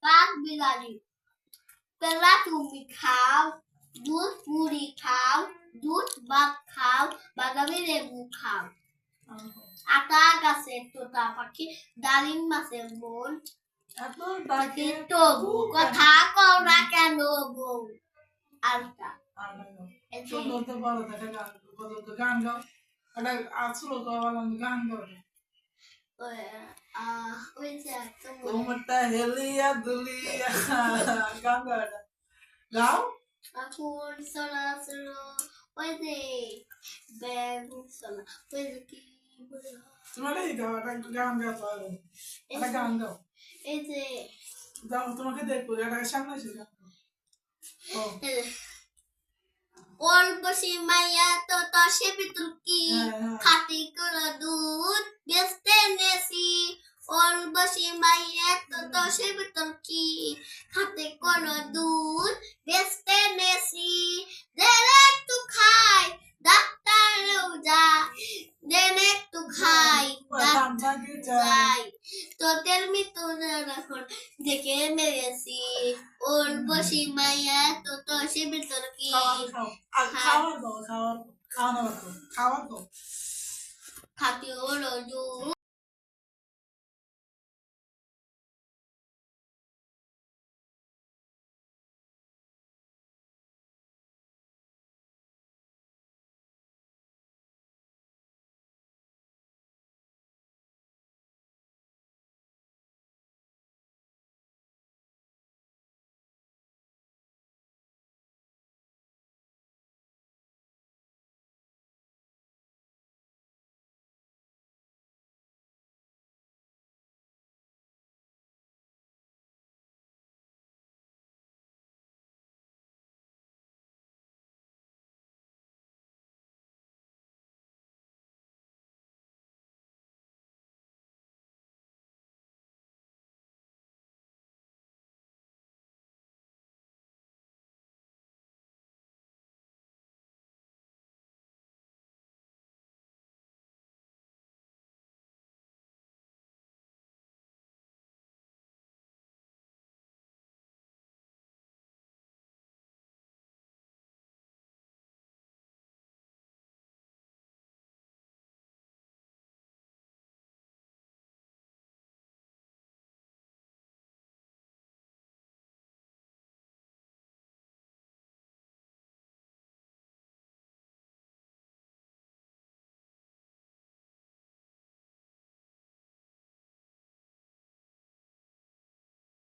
কাক বিলালি পেলা তুমি খাও দুধ মুড়ি খাও দুধ ভাত খাও বাদামি লেবু খাও আটা গাছে তোতা পাখি ডালিম মাছের বোন তবু কথা কও না কেন বউ আলতা সুন্দর তো বড় থাকে গান গাও এটা আসলো তো গান গাও তোমারটা হেলিয়া দুলিয়া গান গাও এটা গাও এখন সোনা সোনা ওই যে ব্যাগ সোনা ওই যে কি তোমার এই গাও এটা গান গাও পারো এটা গান গাও এই যে যাও তোমাকে দেখবো এটা সামনে এসে গান গাও অল্প সীমাইয়া তো সে ভিতর কি খাটি করে দুধ বেচতে নেছি অল্প সীমাইয়া তো সে ভিতর কি খাটি করে দুধ বেচতে নেছি দেনে একটু খাই ডাক্তারেও যা দেনে একটু খাই যাই তোদের মৃত্যুর এখন দেখে মেরেছি অল্প সীমাইয়া তো সে ভিতর কি খাওয়ার দাও খাওয়ার খাওয়ানো খাওয়ার দাও খাতি হলো